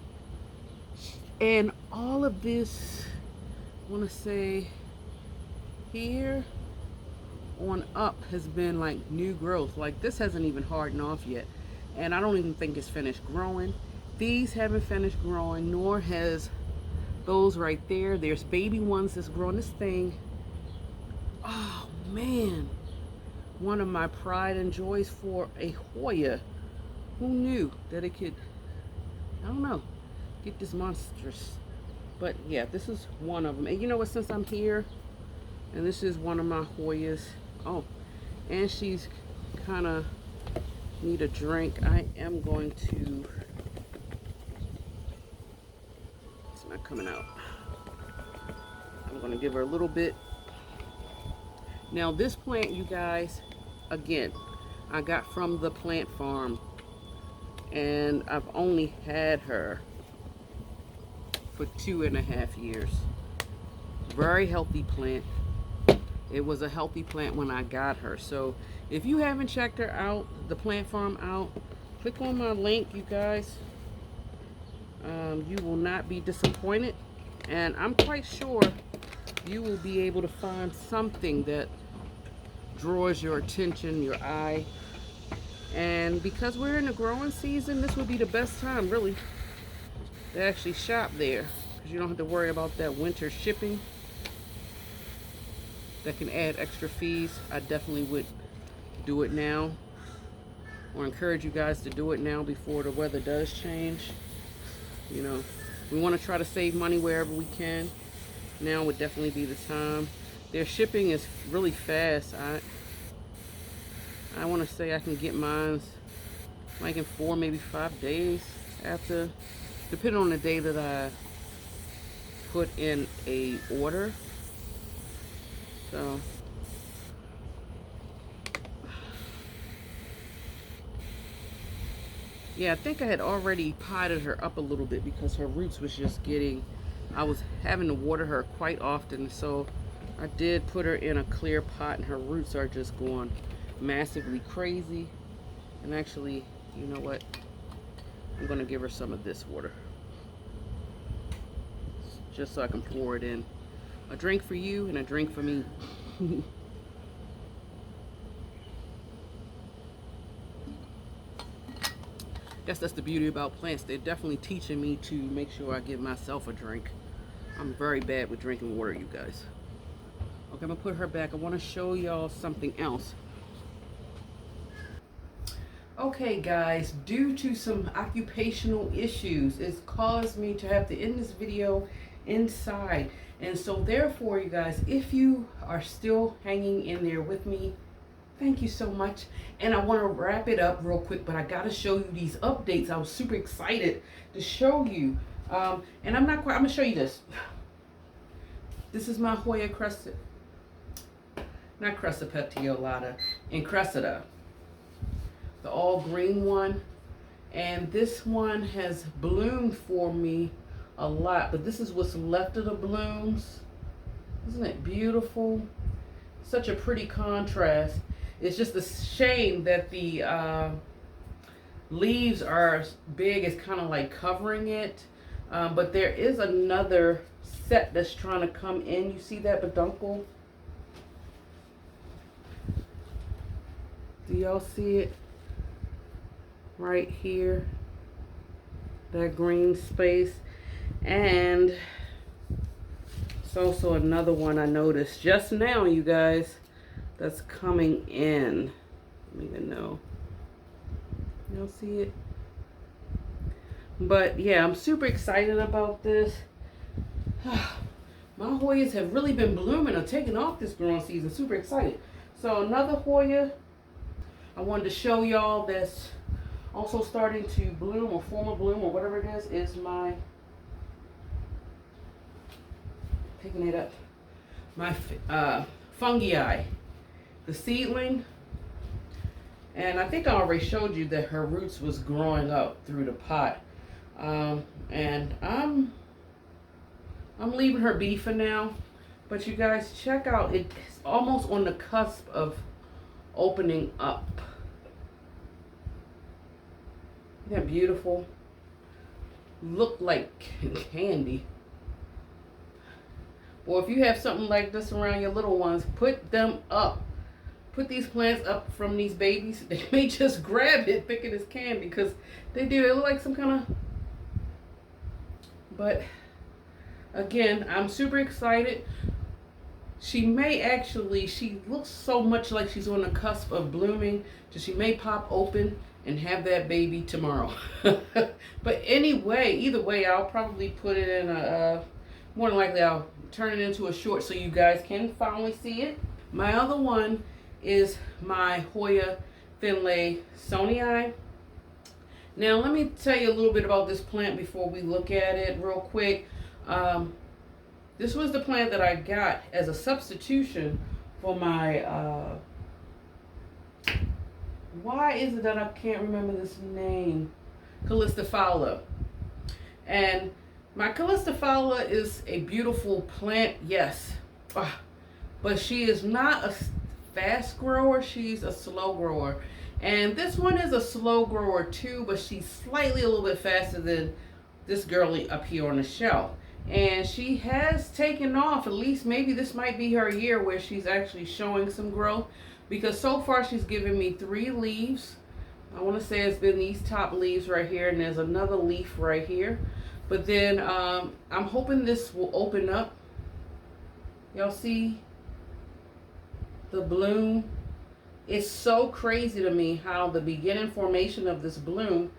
And all of this, I wanna say here on up, has been like new growth. Like, this hasn't even hardened off yet. And I don't even think it's finished growing. These haven't finished growing, nor has those right there. There's baby ones that's growing. This thing, oh man, one of my pride and joys for a Hoya. Who knew that it could, I don't know, get this monstrous. But yeah, this is one of them. And you know what, since I'm here, and this is one of my Hoyas. Oh, and she's kind of need a drink. I am going to, it's not coming out. I'm going to give her a little bit. Now this plant, you guys, again, I got from the plant farm, and I've only had her for 2.5 years. Very healthy plant. It was a healthy plant when I got her. So if you haven't checked her out, the plant farm out, click on my link, you guys. You will not be disappointed. And I'm quite sure you will be able to find something that draws your attention, your eye. And because we're in the growing season, this would be the best time, really, to actually shop there. Because you don't have to worry about that winter shipping that can add extra fees. I definitely would do it now. or encourage you guys to do it now before the weather does change. You know, we want to try to save money wherever we can. Now would definitely be the time. Their shipping is really fast. I want to say I can get mine like in 4, maybe 5 days after, depending on the day that I put in a order. So yeah, I think I had already potted her up a little bit because her roots was just getting, I was having to water her quite often. So I did put her in a clear pot, and her roots are just going massively crazy. And actually, you know what? I'm going to give her some of this water, just so I can pour it in. A drink for you and a drink for me. Guess that's the beauty about plants. They're definitely teaching me to make sure I give myself a drink. I'm very bad with drinking water, you guys. Okay, I'm gonna put her back. I want to show y'all something else. Okay guys, due to some occupational issues, it's caused me to have to end this video inside. And so therefore, you guys, if you are still hanging in there with me, thank you so much. And I want to wrap it up real quick, but I got to show you these updates. I was super excited to show you. And I'm going to show you this. This is my Hoya Cressida, not Cressida petiolata, Cressida, the all green one. And this one has bloomed for me a lot, but this is what's left of the blooms. Isn't it beautiful? Such a pretty contrast. It's just a shame that the leaves are big. It's kind of like covering it. But there is another set that's trying to come in. You see that peduncle? Do y'all see it? Right here. That green space. And it's also another one I noticed just now, you guys, that's coming in. I don't even know. Y'all see it? But yeah, I'm super excited about this. My Hoyas have really been blooming or taking off this growing season. Super excited. So another Hoya I wanted to show y'all that's also starting to bloom or form a bloom or whatever it is my, picking it up, my fungi, the seedling. And I think I already showed you that her roots was growing up through the pot. And I'm leaving her be for now. But you guys, check out, it's almost on the cusp of opening up. Isn't that beautiful? Look like candy. Or if you have something like this around your little ones, put them up. Put these plants up from these babies. They may just grab it thinking it's candy, because they do. They look like some kind of... But again, I'm super excited. She may actually, she looks so much like she's on the cusp of blooming, so she may pop open and have that baby tomorrow. But anyway, either way, I'll probably put it in a, more than likely I'll turn it into a short so you guys can finally see it. My other one is my Hoya Finlaysonii. Now let me tell you a little bit about this plant before we look at it real quick. This was the plant that I got as a substitution for my, why is it that I can't remember this name? Callistophila. And my Callistophila is a beautiful plant, yes. But she is not a fast grower, she's a slow grower. And this one is a slow grower too, but she's slightly a little bit faster than this girlie up here on the shelf. And she has taken off. At least maybe this might be her year where she's actually showing some growth, because so far she's given me 3 leaves. I want to say it's been these top leaves right here, and there's another leaf right here. But then I'm hoping this will open up. Y'all see the bloom? It's so crazy to me how the beginning formation of this bloom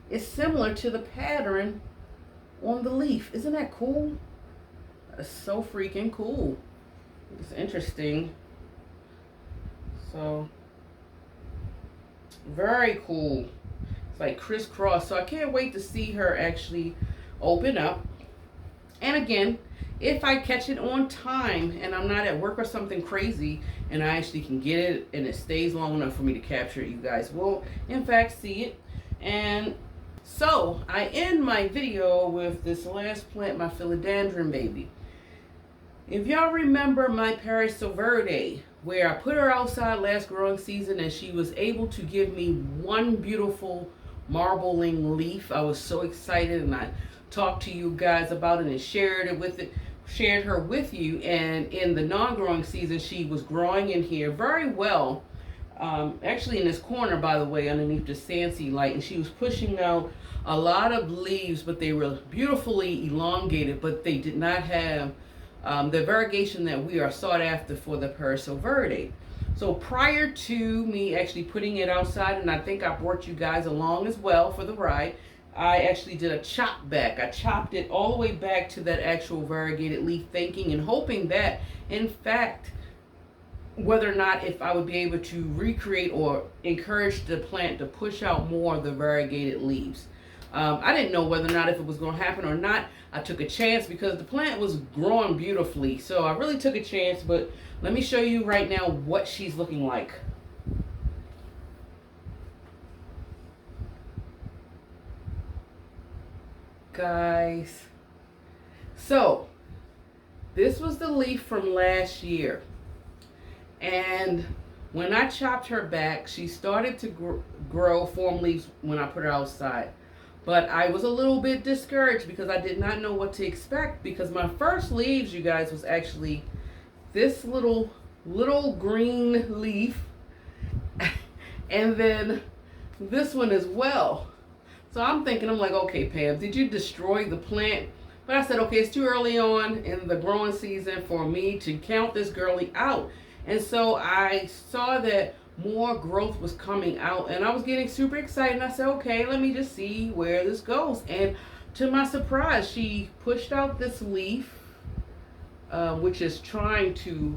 is similar to the pattern on the leaf. Isn't that cool? That's so freaking cool. It's interesting. So, very cool. It's like crisscross. So I can't wait to see her actually open up. And again, if I catch it on time and I'm not at work or something crazy and I actually can get it and it stays long enough for me to capture it, you guys will in fact see it. And so I end my video with this last plant, my philodendron baby. If y'all remember my Paris Verde, where I put her outside last growing season and she was able to give me one beautiful marbling leaf, I was so excited and I talked to you guys about it and shared her with you. And in the non-growing season, she was growing in here very well. Actually in this corner, by the way, underneath the Sancy light, and she was pushing out a lot of leaves, but they were beautifully elongated, but they did not have the variegation that we are sought after for the Paris Verde. So prior to me actually putting it outside, and I think I brought you guys along as well for the ride, I actually did a chop back. I chopped it all the way back to that actual variegated leaf, thinking and hoping that, in fact, whether or not if I would be able to recreate or encourage the plant to push out more of the variegated leaves. I didn't know whether or not if it was going to happen or not. I took a chance because the plant was growing beautifully. So I really took a chance, but let me show you right now what she's looking like. Guys, so this was the leaf from last year, and when I chopped her back, she started to form leaves when I put her outside. But I was a little bit discouraged because I did not know what to expect, because my first leaves, you guys, was actually this little green leaf and then this one as well. So I'm like, okay, Pam, did you destroy the plant? But I said, okay, it's too early on in the growing season for me to count this girly out. And so I saw that more growth was coming out and I was getting super excited. And I said, okay, let me just see where this goes. And to my surprise, she pushed out this leaf, which is trying to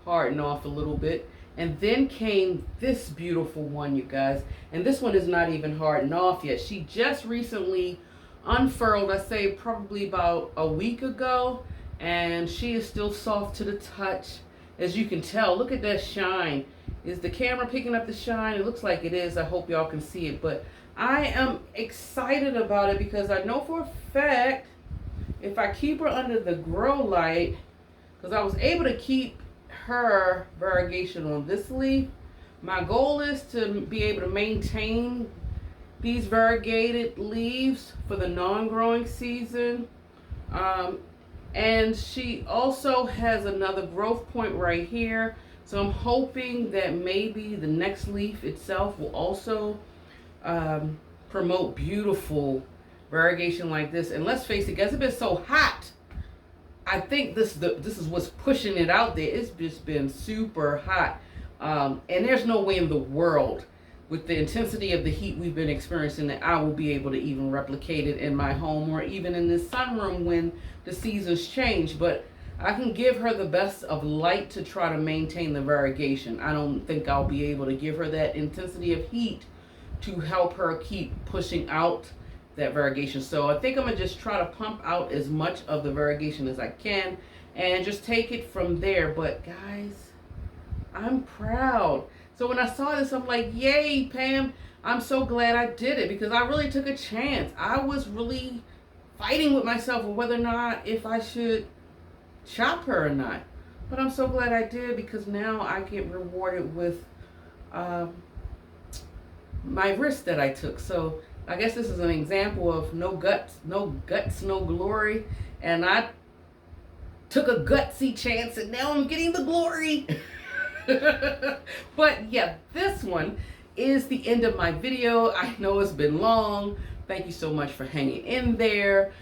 harden off a little bit. And then came this beautiful one, you guys. And this one is not even hardened off yet. She just recently unfurled, I say probably about a week ago. And she is still soft to the touch. As you can tell, look at that shine. Is the camera picking up the shine? It looks like it is. I hope y'all can see it. But I am excited about it because I know for a fact if I keep her under the grow light, because I was able to keep her variegation on this leaf. My goal is to be able to maintain these variegated leaves for the non-growing season. And she also has another growth point right here. So I'm hoping that maybe the next leaf itself will also promote beautiful variegation like this. And let's face it, guys, it's been so hot. I think this is what's pushing it out there. It's just been super hot. And there's no way in the world, with the intensity of the heat we've been experiencing, that I will be able to even replicate it in my home or even in this sunroom when the seasons change. But I can give her the best of light to try to maintain the variegation. I don't think I'll be able to give her that intensity of heat to help her keep pushing out that variegation. So I think I'm gonna just try to pump out as much of the variegation as I can and just take it from there. But guys, I'm proud. So when I saw this, I'm like, yay, Pam. I'm so glad I did it because I really took a chance. I was really fighting with myself on whether or not if I should chop her or not. But I'm so glad I did because now I get rewarded with my risk that I took. So I guess this is an example of no guts, no glory. And I took a gutsy chance and now I'm getting the glory. But yeah, this one is the end of my video. I know it's been long. Thank you so much for hanging in there.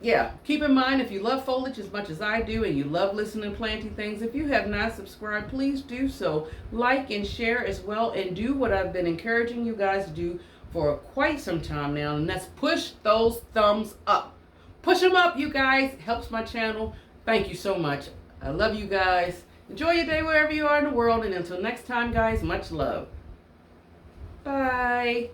yeah, keep in mind, if you love foliage as much as I do and you love listening to planting things, if you have not subscribed, please do so. Like and share as well, and do what I've been encouraging you guys to do for quite some time now, and that's push those thumbs up. Push them up, you guys. Helps my channel. Thank you so much. I love you guys. Enjoy your day wherever you are in the world, and until next time, guys, much love. Bye.